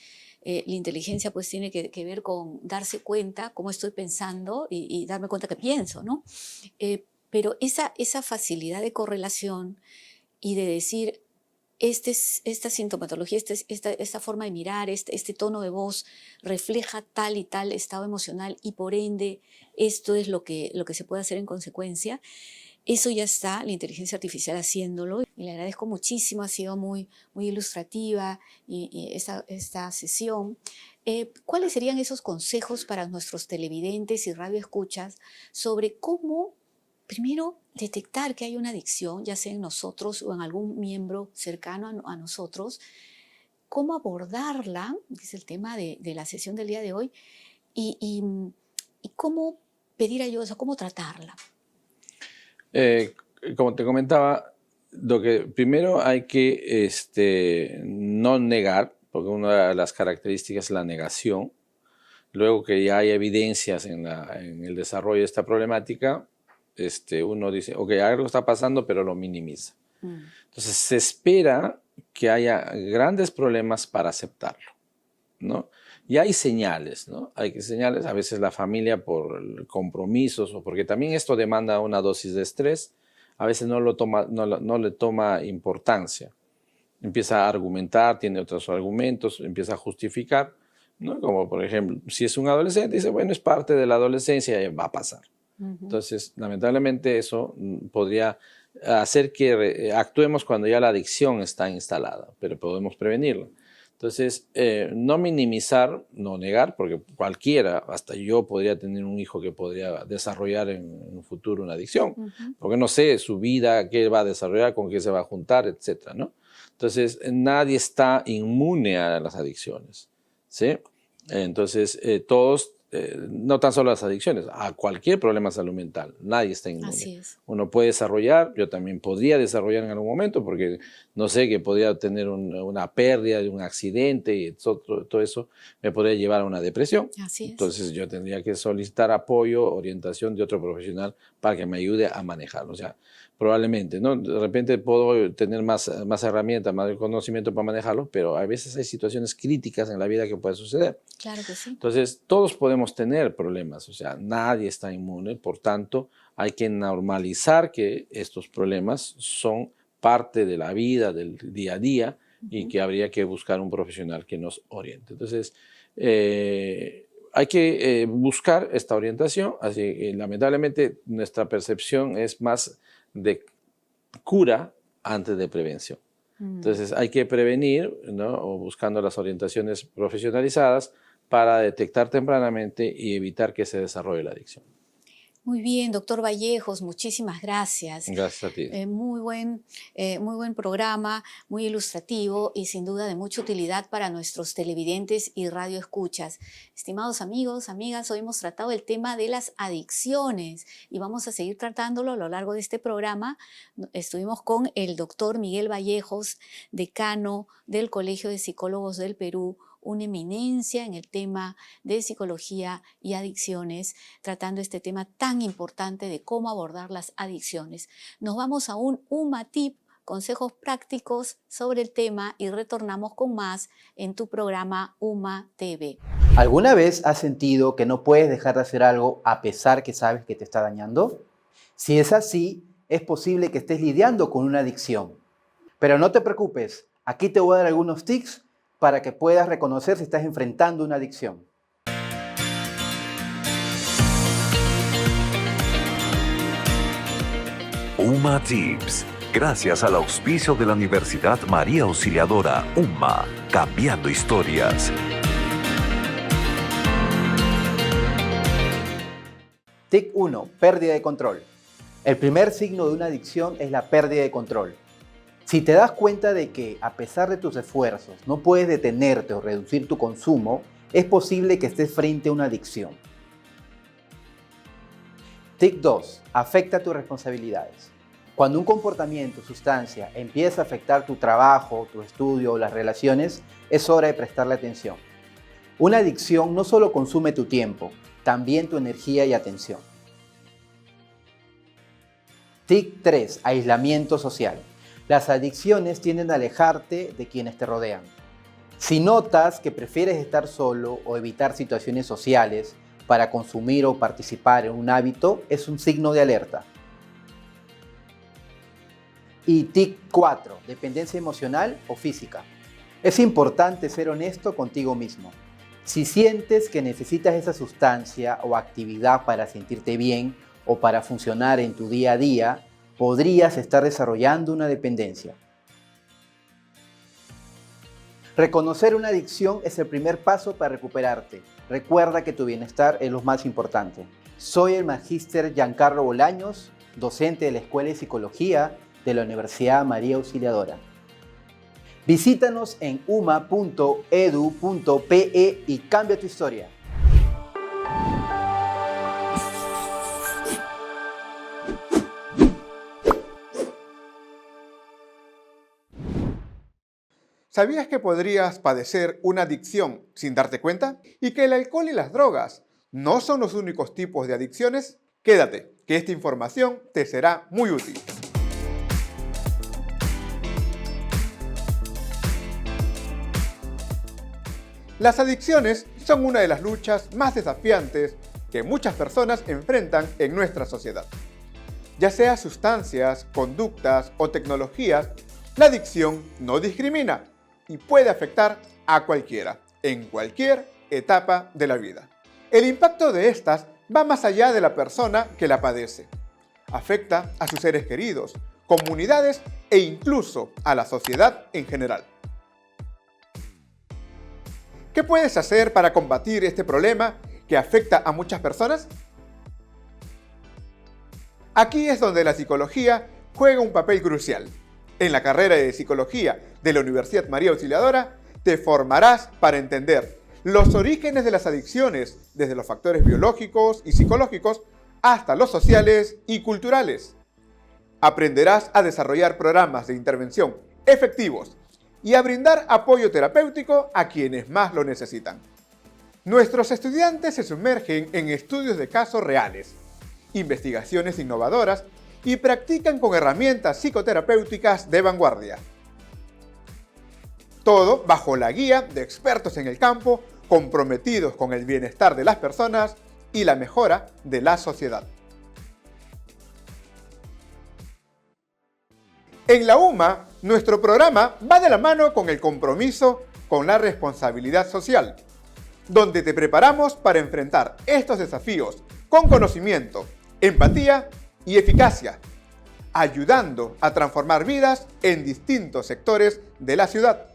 la inteligencia pues tiene que ver con darse cuenta cómo estoy pensando y darme cuenta que pienso, ¿no? Pero esa facilidad de correlación y de decir, esta sintomatología, esta forma de mirar, este tono de voz refleja tal y tal estado emocional y por ende esto es lo que se puede hacer en consecuencia. Eso ya está la inteligencia artificial haciéndolo y le agradezco muchísimo, ha sido muy, muy ilustrativa y esta sesión. ¿Cuáles serían esos consejos para nuestros televidentes y radioescuchas sobre cómo, primero, detectar que hay una adicción, ya sea en nosotros o en algún miembro cercano a nosotros, cómo abordarla, que es el tema de la sesión del día de hoy, y cómo pedir ayuda, o sea, cómo tratarla? Como te comentaba, primero hay que no negar, porque una de las características es la negación. Luego que ya hay evidencias en el desarrollo de esta problemática, uno dice, ok, algo está pasando, pero lo minimiza. Entonces se espera que haya grandes problemas para aceptarlo, ¿no? Y hay señales, ¿no? Hay señales, a veces la familia por compromisos o porque también esto demanda una dosis de estrés, a veces no le toma importancia. Empieza a argumentar, tiene otros argumentos, empieza a justificar, ¿no? Como por ejemplo, si es un adolescente, dice, bueno, es parte de la adolescencia y va a pasar. Entonces, lamentablemente eso podría hacer que actuemos cuando ya la adicción está instalada, pero podemos prevenirla. Entonces, no minimizar, no negar, porque cualquiera, hasta yo podría tener un hijo que podría desarrollar en un futuro una adicción, porque no sé su vida, qué va a desarrollar, con qué se va a juntar, etcétera, ¿no? Entonces, nadie está inmune a las adicciones, ¿sí? Entonces, todos, no tan solo a las adicciones, a cualquier problema de salud mental, nadie está inmune. Así es. Uno puede desarrollar, yo también podría desarrollar en algún momento, porque no sé, que podría tener una pérdida de un accidente y todo eso me podría llevar a una depresión. Así es. Entonces yo tendría que solicitar apoyo, orientación de otro profesional para que me ayude a manejarlo. O sea, probablemente, ¿no? De repente puedo tener más herramientas, más conocimiento para manejarlo, pero a veces hay situaciones críticas en la vida que pueden suceder. Claro que sí. Entonces, todos podemos tener problemas, o sea, nadie está inmune, por tanto, hay que normalizar que estos problemas son parte de la vida, del día a día, y que habría que buscar un profesional que nos oriente. Entonces, hay que buscar esta orientación, así que lamentablemente nuestra percepción es más de cura antes de prevención. Entonces hay que prevenir, ¿no? O buscando las orientaciones profesionalizadas para detectar tempranamente y evitar que se desarrolle la adicción. Muy bien, doctor Vallejos, muchísimas gracias. Gracias a ti. Muy buen programa, muy ilustrativo y sin duda de mucha utilidad para nuestros televidentes y radioescuchas. Estimados amigos, amigas, hoy hemos tratado el tema de las adicciones y vamos a seguir tratándolo a lo largo de este programa. Estuvimos con el doctor Miguel Vallejos, decano del Colegio de Psicólogos del Perú, una eminencia en el tema de psicología y adicciones, tratando este tema tan importante de cómo abordar las adicciones. Nos vamos a un UMA Tip, consejos prácticos sobre el tema, y retornamos con más en tu programa UMA TV. ¿Alguna vez has sentido que no puedes dejar de hacer algo a pesar que sabes que te está dañando? Si es así, es posible que estés lidiando con una adicción. Pero no te preocupes, aquí te voy a dar algunos tips para que puedas reconocer si estás enfrentando una adicción. UMA Tips, gracias al auspicio de la Universidad María Auxiliadora, UMA, cambiando historias. TIC 1, pérdida de control. El primer signo de una adicción es la pérdida de control. Si te das cuenta de que, a pesar de tus esfuerzos, no puedes detenerte o reducir tu consumo, es posible que estés frente a una adicción. TIC 2, afecta tus responsabilidades. Cuando un comportamiento o sustancia empieza a afectar tu trabajo, tu estudio o las relaciones, es hora de prestarle atención. Una adicción no solo consume tu tiempo, también tu energía y atención. TIC 3, aislamiento social. Las adicciones tienden a alejarte de quienes te rodean. Si notas que prefieres estar solo o evitar situaciones sociales para consumir o participar en un hábito, es un signo de alerta. Y TIC 4, dependencia emocional o física. Es importante ser honesto contigo mismo. Si sientes que necesitas esa sustancia o actividad para sentirte bien o para funcionar en tu día a día, podrías estar desarrollando una dependencia. Reconocer una adicción es el primer paso para recuperarte. Recuerda que tu bienestar es lo más importante. Soy el magíster Giancarlo Bolaños, docente de la Escuela de Psicología de la Universidad María Auxiliadora. Visítanos en uma.edu.pe y cambia tu historia. ¿Sabías que podrías padecer una adicción sin darte cuenta? ¿Y que el alcohol y las drogas no son los únicos tipos de adicciones? Quédate, que esta información te será muy útil. Las adicciones son una de las luchas más desafiantes que muchas personas enfrentan en nuestra sociedad. Ya sea sustancias, conductas o tecnologías, la adicción no discrimina y puede afectar a cualquiera, en cualquier etapa de la vida. El impacto de estas va más allá de la persona que la padece. Afecta a sus seres queridos, comunidades e incluso a la sociedad en general. ¿Qué puedes hacer para combatir este problema que afecta a muchas personas? Aquí es donde la psicología juega un papel crucial. En la carrera de Psicología de la Universidad María Auxiliadora te formarás para entender los orígenes de las adicciones, desde los factores biológicos y psicológicos hasta los sociales y culturales. Aprenderás a desarrollar programas de intervención efectivos y a brindar apoyo terapéutico a quienes más lo necesitan. Nuestros estudiantes se sumergen en estudios de casos reales, investigaciones innovadoras y practican con herramientas psicoterapéuticas de vanguardia. Todo bajo la guía de expertos en el campo comprometidos con el bienestar de las personas y la mejora de la sociedad. En la UMA, nuestro programa va de la mano con el compromiso con la responsabilidad social, donde te preparamos para enfrentar estos desafíos con conocimiento, empatía y eficacia, ayudando a transformar vidas en distintos sectores de la ciudad.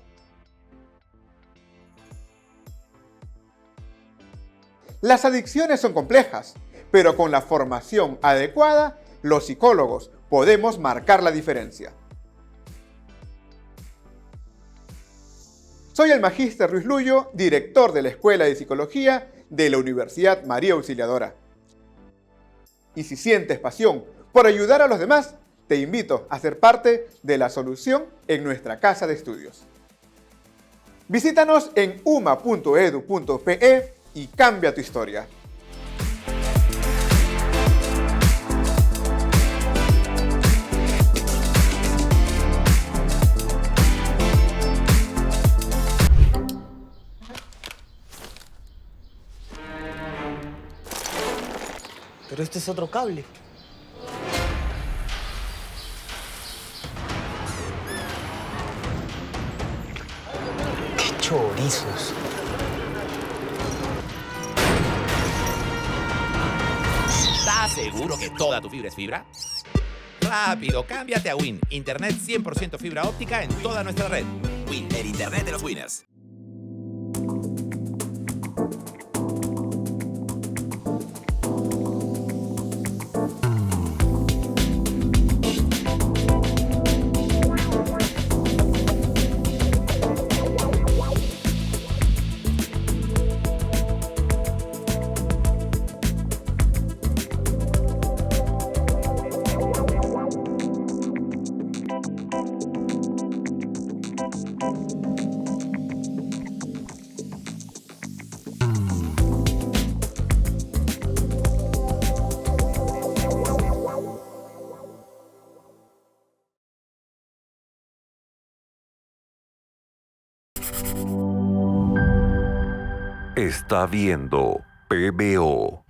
Las adicciones son complejas, pero con la formación adecuada, los psicólogos podemos marcar la diferencia. Soy el magíster Ruiz Luyo, director de la Escuela de Psicología de la Universidad María Auxiliadora. Y si sientes pasión por ayudar a los demás, te invito a ser parte de la solución en nuestra casa de estudios. Visítanos en uma.edu.pe y cambia tu historia. Pero este es otro cable. ¡Qué chorizos! ¿Estás seguro que toda tu fibra es fibra? Rápido, cámbiate a Win. Internet 100% fibra óptica en toda nuestra red. Win, el internet de los winners. está viendo PBO.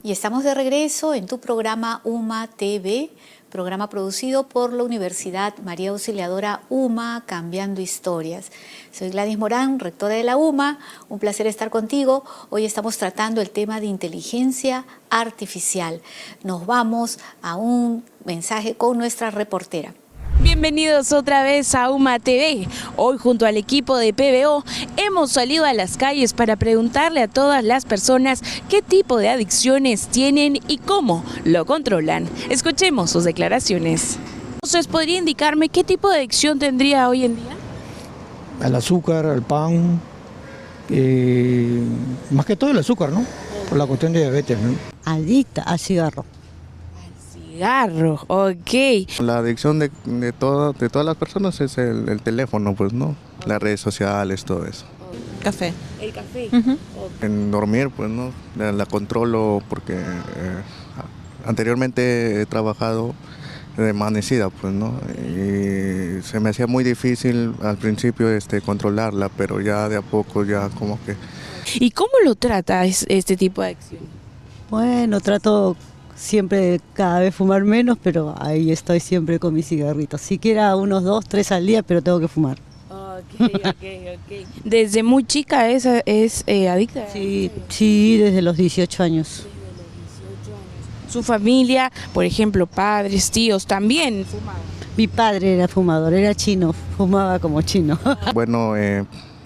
Y estamos de regreso en tu programa UMA TV, programa producido por la Universidad María Auxiliadora UMA, Cambiando Historias. Soy Gladys Morán, rectora de la UMA. Un placer estar contigo. Hoy estamos tratando el tema de inteligencia artificial. Nos vamos a un mensaje con nuestra reportera. Bienvenidos otra vez a UMA TV. Hoy junto al equipo de PBO hemos salido a las calles para preguntarle a todas las personas qué tipo de adicciones tienen y cómo lo controlan. Escuchemos sus declaraciones. Entonces, ¿podría indicarme qué tipo de adicción tendría hoy en día? Al azúcar, al pan, más que todo el azúcar, ¿no? Por la cuestión de diabetes, ¿no? Adicta al cigarro. Cigarro, ok. La adicción de todas las personas es el teléfono, pues, ¿no? Las redes sociales, todo eso. Café. El café. En dormir, pues, ¿no? La controlo porque anteriormente he trabajado de amanecida, pues, ¿no? Y se me hacía muy difícil al principio controlarla, pero ya de a poco ya como que... ¿Y cómo lo trata este tipo de adicción? Bueno, trato siempre cada vez fumar menos, pero ahí estoy siempre con mi cigarrito. Siquiera unos 2, 3 al día, pero tengo que fumar. Ok. ¿Desde muy chica es adicta? Sí, desde los 18 años. ¿Su familia, por ejemplo, padres, tíos, también fumaban? Mi padre era fumador, era chino, fumaba como chino. Bueno,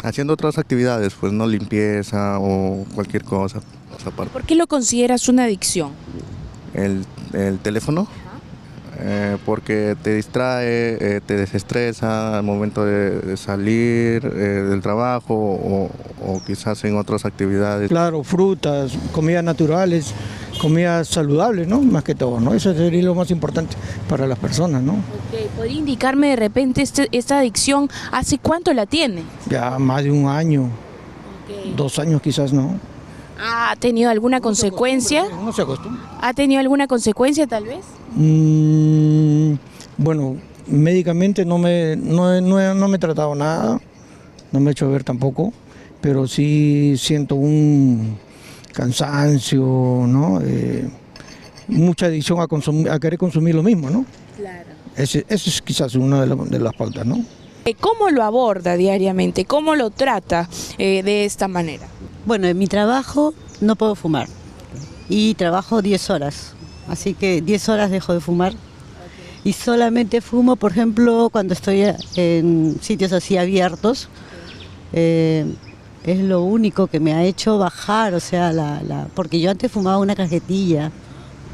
haciendo otras actividades, pues, ¿no? Limpieza o cualquier cosa. ¿Por qué lo consideras una adicción? El teléfono, porque te distrae, te desestresa al momento de salir del trabajo o quizás en otras actividades. Claro, frutas, comidas naturales, comidas saludables, ¿no? Más que todo, ¿no? Eso sería lo más importante para las personas, ¿no? Okay. ¿Podría indicarme de repente esta adicción, hace cuánto la tiene? Ya más de un año, 2 años quizás, ¿no? ¿Ha tenido alguna consecuencia? No se acostumbra. ¿Ha tenido alguna consecuencia tal vez? Bueno, médicamente no me he tratado nada, no me he hecho ver tampoco, pero sí siento un cansancio, ¿no? Mucha adicción a querer consumir lo mismo, ¿no? Claro. Ese es quizás una de las pautas, ¿no? ¿Cómo lo aborda diariamente? ¿Cómo lo trata de esta manera? Bueno, en mi trabajo no puedo fumar y trabajo 10 horas, así que 10 horas dejo de fumar y solamente fumo, por ejemplo, cuando estoy en sitios así abiertos. Es lo único que me ha hecho bajar, o sea, porque yo antes fumaba una cajetilla.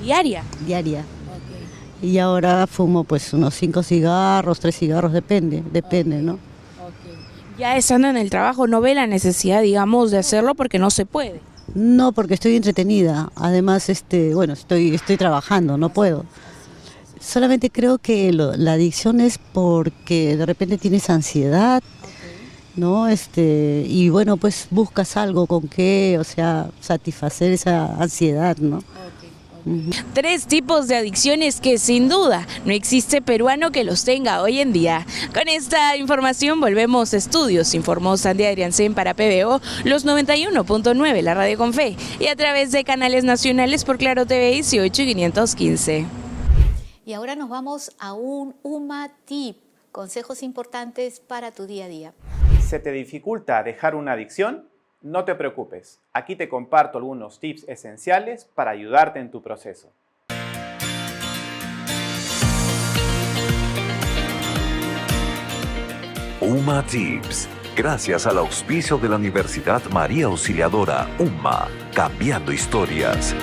¿Diaria? Diaria. Y ahora fumo pues unos 5 cigarros, 3 cigarros, depende, ¿no? Ya estando en el trabajo, ¿no ve la necesidad, digamos, de hacerlo porque no se puede? No, porque estoy entretenida. Además, bueno, estoy trabajando, no puedo. Solamente creo que la adicción es porque de repente tienes ansiedad, ¿no? Y bueno, pues buscas algo con qué, o sea, satisfacer esa ansiedad, ¿no? 3 tipos de adicciones que sin duda no existe peruano que los tenga hoy en día. Con esta información volvemos a estudios, informó Sandy Adriansen para PBO, los 91.9, la radio con fe, y a través de canales nacionales por Claro TV 18 y 515. Y ahora nos vamos a un UMA Tip, consejos importantes para tu día a día. ¿Se te dificulta dejar una adicción? No te preocupes, aquí te comparto algunos tips esenciales para ayudarte en tu proceso. UMA Tips, gracias al auspicio de la Universidad María Auxiliadora UMA, Cambiando Historias.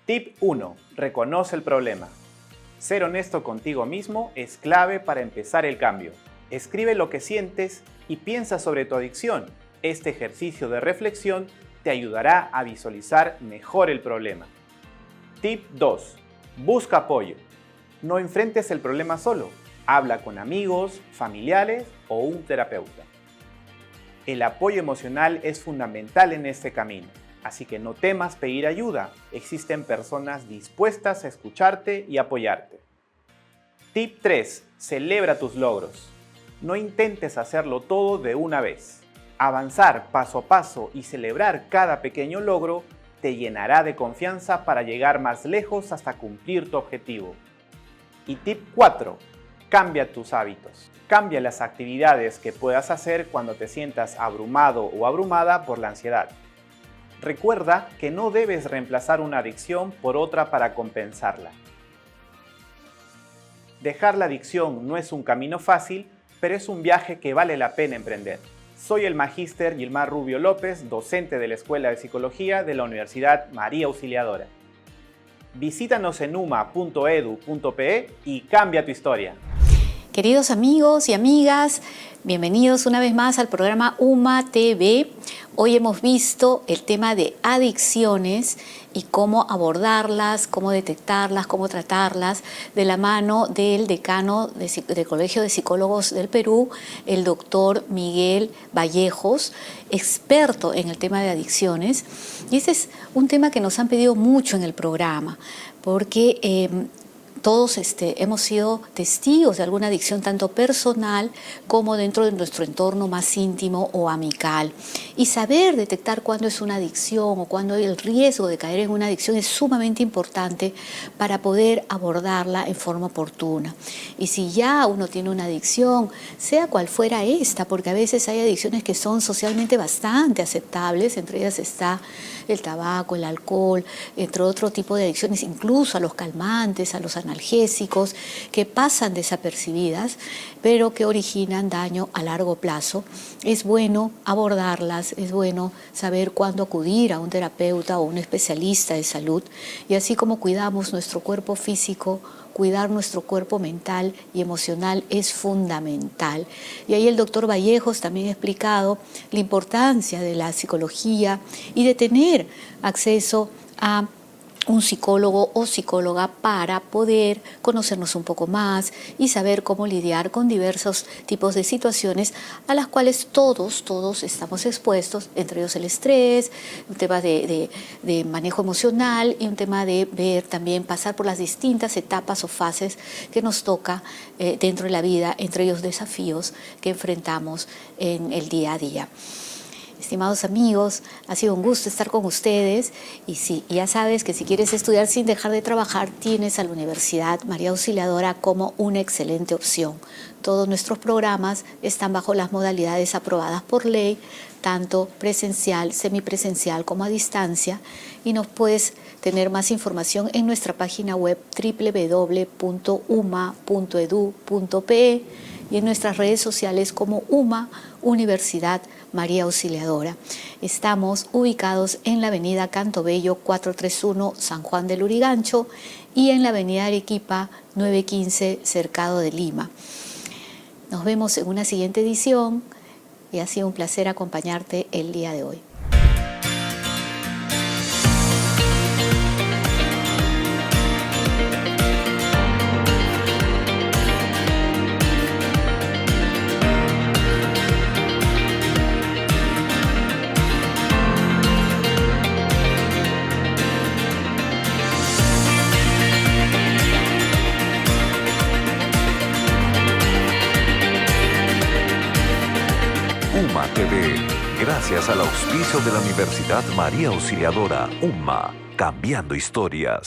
Tip 1. Reconoce el problema. Ser honesto contigo mismo es clave para empezar el cambio. Escribe lo que sientes y piensa sobre tu adicción. Este ejercicio de reflexión te ayudará a visualizar mejor el problema. Tip 2. Busca apoyo. No enfrentes el problema solo. Habla con amigos, familiares o un terapeuta. El apoyo emocional es fundamental en este camino, así que no temas pedir ayuda. Existen personas dispuestas a escucharte y apoyarte. Tip 3. Celebra tus logros. No intentes hacerlo todo de una vez. Avanzar paso a paso y celebrar cada pequeño logro te llenará de confianza para llegar más lejos hasta cumplir tu objetivo. Y tip 4. Cambia tus hábitos. Cambia las actividades que puedas hacer cuando te sientas abrumado o abrumada por la ansiedad. Recuerda que no debes reemplazar una adicción por otra para compensarla. Dejar la adicción no es un camino fácil, pero es un viaje que vale la pena emprender. Soy el magíster Gilmar Rubio López, docente de la Escuela de Psicología de la Universidad María Auxiliadora. Visítanos en uma.edu.pe y cambia tu historia. Queridos amigos y amigas, bienvenidos una vez más al programa UMA TV. Hoy hemos visto el tema de adicciones y cómo abordarlas, cómo detectarlas, cómo tratarlas, de la mano del decano del Colegio de Psicólogos del Perú, el doctor Miguel Vallejos, experto en el tema de adicciones. Y ese es un tema que nos han pedido mucho en el programa, porque todos hemos sido testigos de alguna adicción tanto personal como dentro de nuestro entorno más íntimo o amical. Y saber detectar cuándo es una adicción o cuándo hay el riesgo de caer en una adicción es sumamente importante para poder abordarla en forma oportuna. Y si ya uno tiene una adicción, sea cual fuera esta, porque a veces hay adicciones que son socialmente bastante aceptables, entre ellas está el tabaco, el alcohol, entre otro tipo de adicciones, incluso a los calmantes, a los analgésicos, que pasan desapercibidas, pero que originan daño a largo plazo. Es bueno abordarlas, es bueno saber cuándo acudir a un terapeuta o un especialista de salud, y así como cuidamos nuestro cuerpo físico, cuidar nuestro cuerpo mental y emocional es fundamental. Y ahí el doctor Vallejos también ha explicado la importancia de la psicología y de tener acceso a un psicólogo o psicóloga para poder conocernos un poco más y saber cómo lidiar con diversos tipos de situaciones a las cuales todos estamos expuestos, entre ellos el estrés, un tema de manejo emocional y un tema de ver también pasar por las distintas etapas o fases que nos toca dentro de la vida, entre ellos desafíos que enfrentamos en el día a día. Estimados amigos, ha sido un gusto estar con ustedes y sí, ya sabes que si quieres estudiar sin dejar de trabajar, tienes a la Universidad María Auxiliadora como una excelente opción. Todos nuestros programas están bajo las modalidades aprobadas por ley, tanto presencial, semipresencial como a distancia, y nos puedes tener más información en nuestra página web www.uma.edu.pe y en nuestras redes sociales como UMA, Universidad María Auxiliadora. Estamos ubicados en la avenida Cantobello 431 San Juan del Lurigancho y en la avenida Arequipa 915 Cercado de Lima. Nos vemos en una siguiente edición y ha sido un placer acompañarte el día de hoy. UMA TV, gracias al auspicio de la Universidad María Auxiliadora, UMA, cambiando historias.